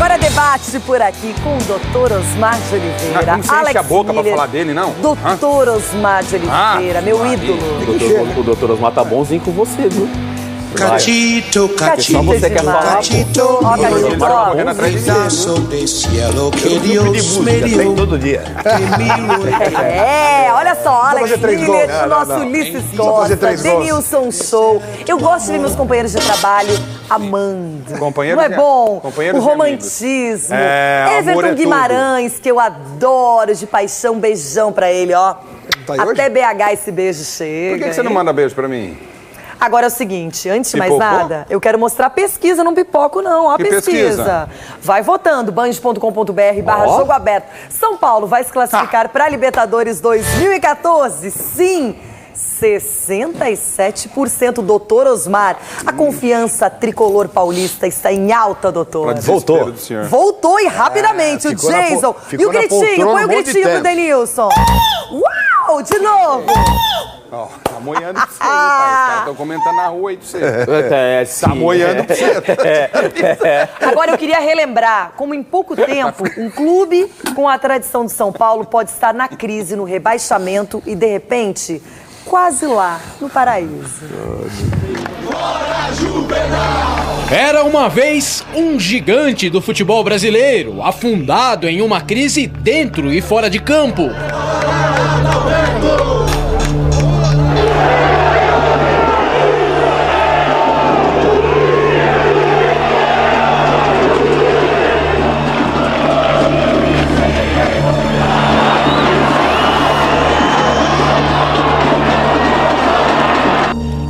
Agora debate por aqui com o Dr. Osmar de Oliveira. Não enche a boca pra falar dele, não? Dr. Osmar de Oliveira, meu ídolo. O Dr. Osmar tá bonzinho com você, viu? Catito, Catito, só você quer falar, Catito, Ó, Catito, ó. pedaço de cielo que Deus me dio. Todo dia. Olha só, Alex fazer 3 Miller, gols. nosso Ulisses fazer Costa, 3 gols. Denilson Show. Eu gosto de ver meus companheiros de trabalho amando. Companheiros Não é e- bom? companheiros O e romantismo. amor Everton é tudo. Guimarães, que eu adoro de paixão. Beijão pra ele, ó. Tá aí Até hoje? BH esse beijo chega. Por que você não hein? manda beijo pra mim? Agora é o seguinte, antes de mais Pipocou? nada, eu quero mostrar a pesquisa, não pipoco não, ó a Que pesquisa. pesquisa? Vai votando, band.com.br/jogo aberto. São Paulo vai se classificar para Libertadores 2014? Sim! 67%, doutor Osmar. A confiança tricolor paulista está em alta, doutor. Desespero do senhor. Voltou e rapidamente, o ficou na Jason. po- E ficou o na gritinho, poltrona põe o um monte de gritinho pro tempo. Denilson. Uau, de novo. Ó, tá moiando pra você, viu, pai? Os caras estão comentando na rua aí pra você. Tá moiando pra você. Agora eu queria relembrar como em pouco tempo um clube com a tradição de São Paulo pode estar na crise, no rebaixamento e de repente quase lá no paraíso. Era uma vez um gigante do futebol brasileiro, afundado em uma crise dentro e fora de campo.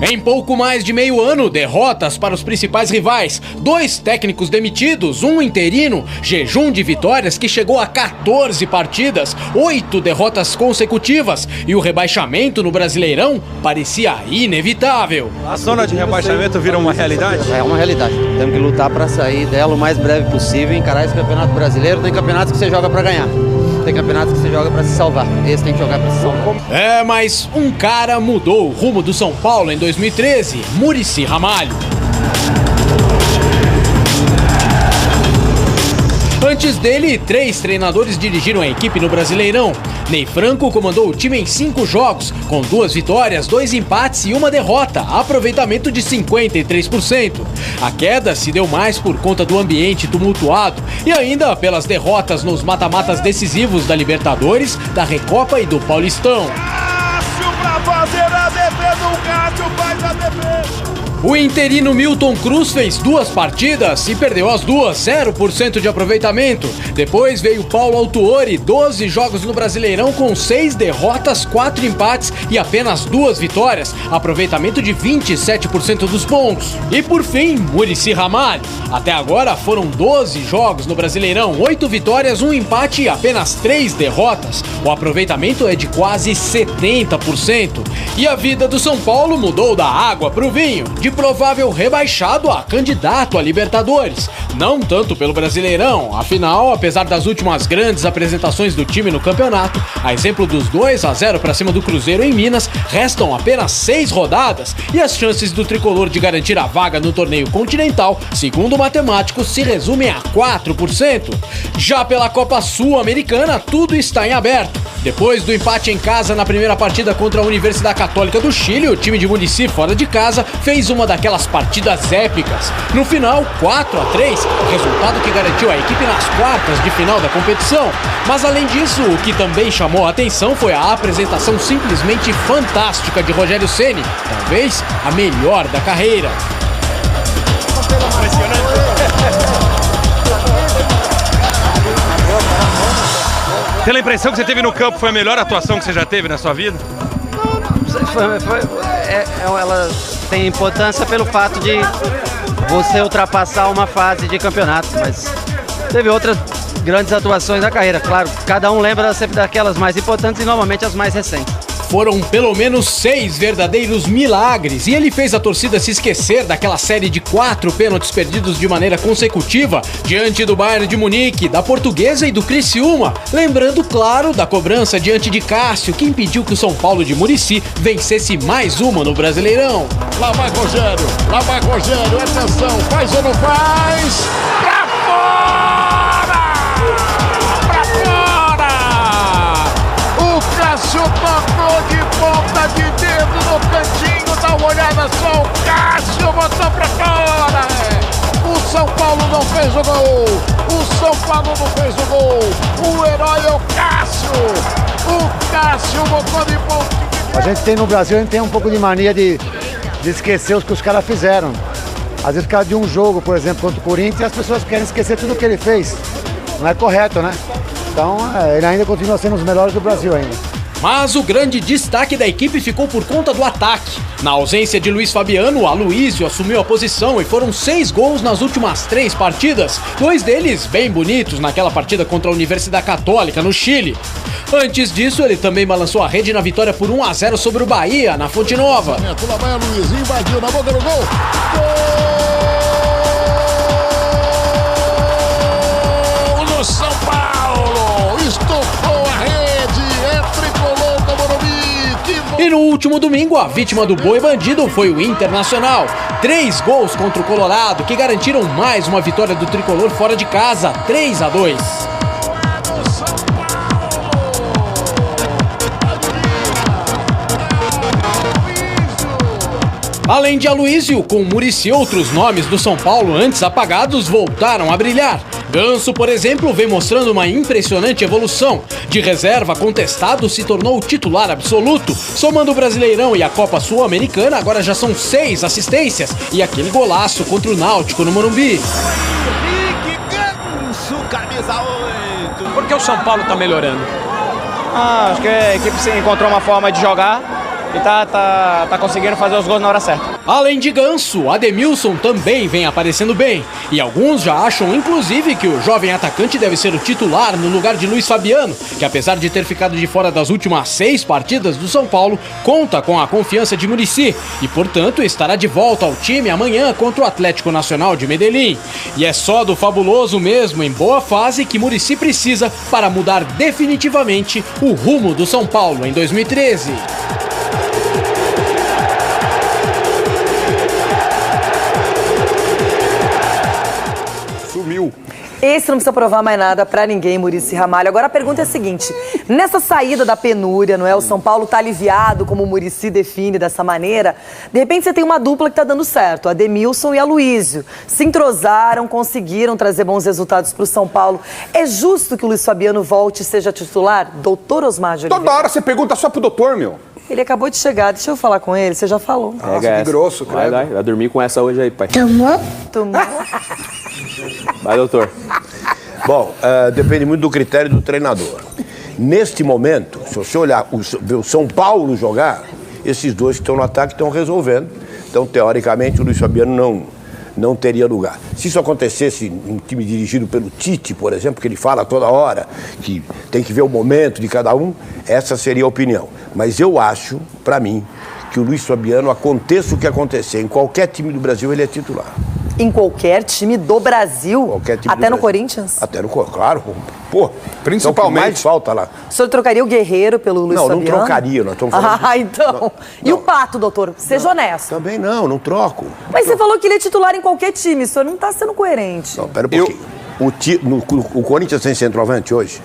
Em pouco mais de meio ano, derrotas para os principais rivais, 2 técnicos demitidos, um interino, jejum de vitórias que chegou a 14 partidas, 8 derrotas consecutivas e o rebaixamento no Brasileirão parecia inevitável. A zona de rebaixamento vira uma realidade? É uma realidade. Temos que lutar para sair dela o mais breve possível e encarar esse campeonato brasileiro. Tem campeonatos que você joga para ganhar. Tem campeonatos que você joga para se salvar. Esse tem que jogar para se salvar. Mas um cara mudou o rumo do São Paulo em 2013, Muricy Ramalho. Antes dele, 3 treinadores dirigiram a equipe no Brasileirão. Ney Franco comandou o time em 5 jogos, com 2 vitórias, 2 empates e 1 derrota, aproveitamento de 53%. A queda se deu mais por conta do ambiente tumultuado e ainda pelas derrotas nos mata-matas decisivos da Libertadores, da Recopa e do Paulistão. O interino Milton Cruz fez 2 partidas e perdeu as 2, 0% de aproveitamento. Depois veio Paulo Autuori, 12 jogos no Brasileirão com 6 derrotas, 4 empates e apenas 2 vitórias, aproveitamento de 27% dos pontos. E por fim, Muricy Ramalho. Até agora foram 12 jogos no Brasileirão, 8 vitórias, 1 empate e apenas 3 derrotas. O aproveitamento é de quase 70%. E a vida do São Paulo mudou da água pro vinho, de provável rebaixado a candidato a Libertadores. Não tanto pelo Brasileirão, afinal, apesar das últimas grandes apresentações do time no campeonato, a exemplo dos 2-0 para cima do Cruzeiro em Minas, restam apenas 6 rodadas e as chances do tricolor de garantir a vaga no torneio continental, segundo matemáticos, se resumem a 4%. Já pela Copa Sul-Americana, tudo está em aberto. Depois do empate em casa na primeira partida contra a Universidade Católica do Chile, o time de Muricy, fora de casa, fez uma daquelas partidas épicas. No final, 4-3, resultado que garantiu a equipe nas quartas de final da competição. Mas além disso, o que também chamou a atenção foi a apresentação simplesmente fantástica de Rogério Ceni, talvez a melhor da carreira. Pela impressão que você teve no campo, foi a melhor atuação que você já teve na sua vida? Ela tem importância pelo fato de você ultrapassar uma fase de campeonato, mas teve outras grandes atuações na carreira. Claro, cada um lembra sempre daquelas mais importantes e normalmente as mais recentes. Foram pelo menos 6 verdadeiros milagres e ele fez a torcida se esquecer daquela série de 4 pênaltis perdidos de maneira consecutiva diante do Bayern de Munique, da Portuguesa e do Criciúma. Lembrando, claro, da cobrança diante de Cássio, que impediu que o São Paulo de Muricy vencesse mais uma no Brasileirão. Lá vai Rogério, atenção, faz ou não faz? Pra fora! no cantinho, dá uma olhada só, o Cássio botou pra fora. O São Paulo não fez o gol. O São Paulo não fez o gol. O herói é o Cássio. O Cássio botou de ponto. A gente tem no Brasil, a gente tem um pouco de mania de esquecer os que os caras fizeram. Às vezes, por causa de um jogo, por exemplo, contra o Corinthians, as pessoas querem esquecer tudo o que ele fez. Não é correto, né? Então, ele ainda continua sendo um dos melhores do Brasil ainda. Mas o grande destaque da equipe ficou por conta do ataque. Na ausência de Luiz Fabiano, o Aloísio assumiu a posição e foram 6 gols nas últimas 3 partidas. 2 deles bem bonitos naquela partida contra a Universidade Católica, no Chile. Antes disso, ele também balançou a rede na vitória por 1-0 sobre o Bahia, na Fonte Nova. Lá vai o Luiz, invadiu na boca do gol. Gol do São Paulo! Estufou a rede, tricolor do Morumbi. E no último domingo, a vítima do boi bandido foi o Internacional. 3 gols contra o Colorado, que garantiram mais uma vitória do tricolor fora de casa, 3-2. Além de Aloísio, com Muricy, outros nomes do São Paulo antes apagados voltaram a brilhar. Ganso, por exemplo, vem mostrando uma impressionante evolução. De reserva contestado, se tornou titular absoluto. Somando o Brasileirão e a Copa Sul-Americana, agora já são 6 assistências. E aquele golaço contra o Náutico no Morumbi. Ganso, camisa 8. Por que o São Paulo tá melhorando? Acho que a equipe encontrou uma forma de jogar e tá conseguindo fazer os gols na hora certa. Além de Ganso, Ademilson também vem aparecendo bem. E alguns já acham, inclusive, que o jovem atacante deve ser o titular no lugar de Luiz Fabiano, que apesar de ter ficado de fora das últimas 6 partidas do São Paulo, conta com a confiança de Muricy e, portanto, estará de volta ao time amanhã contra o Atlético Nacional de Medellín. E é só do fabuloso mesmo, em boa fase, que Muricy precisa para mudar definitivamente o rumo do São Paulo em 2013. Esse não precisa provar mais nada pra ninguém, Muricy Ramalho. Agora a pergunta é a seguinte: nessa saída da penúria, não é? O São Paulo tá aliviado, como o Muricy define dessa maneira. De repente você tem uma dupla que tá dando certo, Ademilson e Aloísio. Se entrosaram, conseguiram trazer bons resultados pro São Paulo. É justo que o Luiz Fabiano volte e seja titular? Doutor Osmar de Oliveira. Toda hora você pergunta só pro doutor, meu. Ele acabou de chegar, deixa eu falar com ele, você já falou. Nossa, que grosso, cara. Vai dormir com essa hoje aí, pai. Tomou? Tomou. Vai, doutor. Bom, depende muito do critério do treinador. Neste momento, se você olhar o São Paulo jogar, esses dois que estão no ataque estão resolvendo. Então, teoricamente, o Luiz Fabiano não teria lugar. Se isso acontecesse em um time dirigido pelo Tite, por exemplo, que ele fala toda hora que tem que ver o momento de cada um, essa seria a opinião. Mas eu acho, para mim, que o Luiz Fabiano, aconteça o que acontecer, em qualquer time do Brasil ele é titular. Em qualquer time do Brasil? Qualquer time até do no Brasil. Corinthians? Até no Corinthians, claro. Pô, principalmente. Então, o que mais falta lá. O senhor trocaria o Guerreiro pelo Luiz Fabiano? Não trocaria, nós estamos falando... então. Não. E o Pato, doutor? Seja honesto. Também não troco. Mas você falou que ele é titular em qualquer time, o senhor não está sendo coerente. Não, pera um pouquinho. O Corinthians tem centroavante hoje?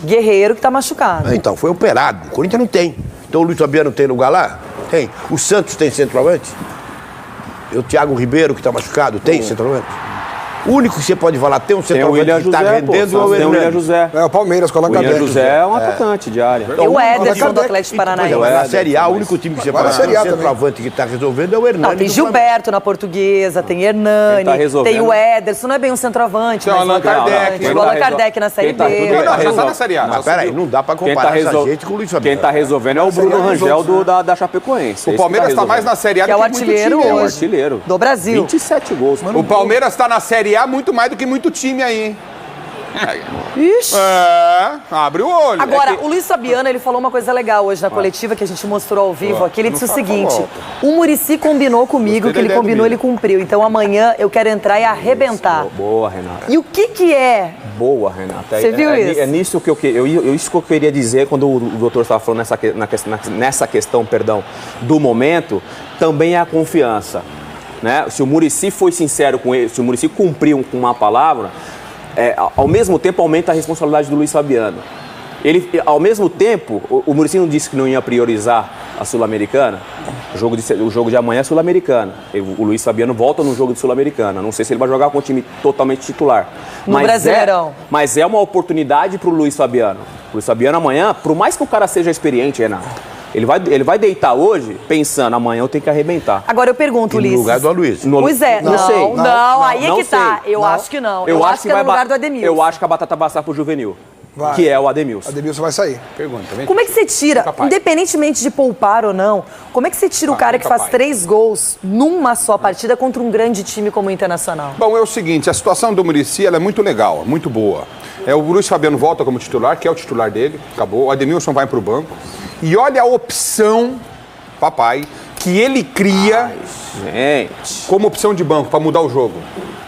Guerreiro que está machucado. Então, foi operado. O Corinthians não tem. Então o Luiz Fabiano tem lugar lá? Tem. O Santos tem centroavante? O Thiago Ribeiro, que está machucado, tem centroavante? O único que você pode falar, tem um centroavante que está rendendo é o Tem o William José. É o Palmeiras, coloca o William José é um atacante de área. E o Ederson do Atlético Paranaense. Na Série A, o único time que você pode falar, o centroavante que está resolvendo é o Hernani. Não, tem Gilberto na Portuguesa, tem Hernani, tem o Ederson, não é bem um centroavante, mas Allan Kardec. O Allan Kardec na Série B. Já tá na Série A. Mas peraí, não dá pra comparar essa gente com o Luiz Fabiano. Quem tá resolvendo é o Bruno Rangel da Chapecoense. O Palmeiras tá mais na Série A que é o artilheiro hoje. É o artilheiro. Do Brasil. 27 gols. Mano, o Palmeiras tá na Série A muito mais do que muito time aí, hein? Ixi. Abre o olho. Agora, o Luiz Fabiano, ele falou uma coisa legal hoje na coletiva que a gente mostrou ao vivo aqui. Ele disse o seguinte: o Muricy combinou comigo, que ele combinou, ele cumpriu. Então amanhã eu quero entrar e arrebentar. Boa, Renata. E o que é? Boa, Renata. Você viu isso? É nisso que isso que eu queria dizer quando o doutor estava falando nessa questão, do momento, também é a confiança. Né? Se o Muricy foi sincero com ele, se o Muricy cumpriu com uma palavra, ao mesmo tempo aumenta a responsabilidade do Luiz Fabiano. Ele, ao mesmo tempo, o Muricy não disse que não ia priorizar a Sul-Americana, o jogo de amanhã é Sul-Americana. O Luiz Fabiano volta no jogo de Sul-Americana. Não sei se ele vai jogar com o time totalmente titular. No Brasileirão. Mas é uma oportunidade pro Luiz Fabiano. O Luiz Fabiano amanhã, por mais que o cara seja experiente, Renato, ele vai deitar hoje pensando, amanhã eu tenho que arrebentar. Agora eu pergunto, Ulisses. No lugar do Aloysio. Pois é, não sei. Aí é que tá. Eu acho que não. Eu acho que é no lugar do Ademilson. Eu acho que a batata vai passar pro Juvenil. Vai. Que é o Ademilson. Ademilson vai sair. Pergunta, vem. Como é que você tira, independentemente de poupar ou não, como é que você tira o cara que faz 3 gols numa só partida contra um grande time como o Internacional? Bom, é o seguinte, a situação do Muricy ela é muito legal, muito boa. O Luiz Fabiano volta como titular, que é o titular dele, acabou. O Ademilson vai pro banco. E olha a opção, papai, que ele cria como opção de banco para mudar o jogo.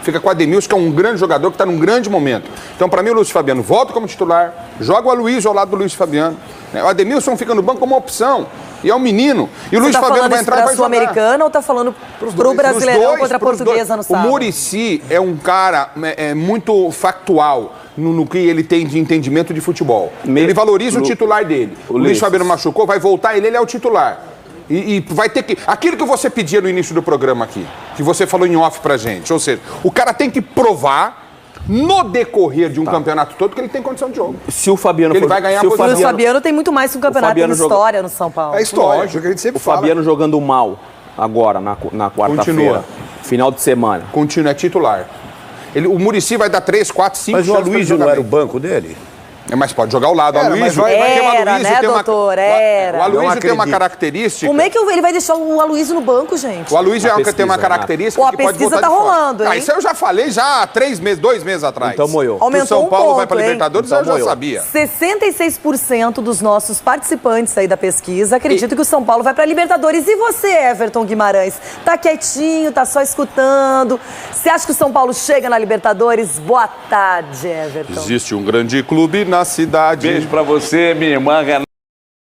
Fica com o Ademilson, que é um grande jogador, que está num grande momento. Então, para mim, o Luiz Fabiano volta como titular, joga o Aloysio ao lado do Luiz Fabiano. O Ademilson fica no banco como uma opção. E é um menino. E o Luiz Fabiano vai entrar e vai jogar. Você tá falando isso pra Sul-Americana ou tá falando pro Brasileirão contra a Portuguesa no sábado? O Muricy é um cara muito factual no que ele tem de entendimento de futebol. Ele valoriza o titular dele. O Luiz Fabiano machucou, vai voltar, ele é o titular. E vai ter que... Aquilo que você pedia no início do programa aqui, que você falou em off pra gente, ou seja, o cara tem que provar no decorrer de um campeonato todo que ele tem condição de jogo. Se o Fabiano ele vai ganhar o Fabiano tem muito mais que um campeonato em história no São Paulo. É história, que a gente sempre fala. O Fabiano jogando mal agora, na quarta-feira. Final de semana. Continua, é titular. O Muricy vai dar 3, 4, 5 Mas o Aloysio não era o banco dele? Mas pode jogar ao lado. O Aloysio Era. O Aloysio tem uma característica. Como é que ele vai deixar o Aloysio no banco, gente? O Aloysio tem uma característica que pode voltar de fora. A pesquisa tá rolando, hein? Isso eu já falei há 2 meses atrás. Então moiou. Aumentou o São Paulo ponto, vai pra Libertadores, então, eu já sabia. 66% dos nossos participantes aí da pesquisa acreditam que o São Paulo vai pra Libertadores. E você, Everton Guimarães? Tá quietinho, tá só escutando. Você acha que o São Paulo chega na Libertadores? Boa tarde, Everton. Existe um grande clube na cidade. Beijo pra você, minha irmã.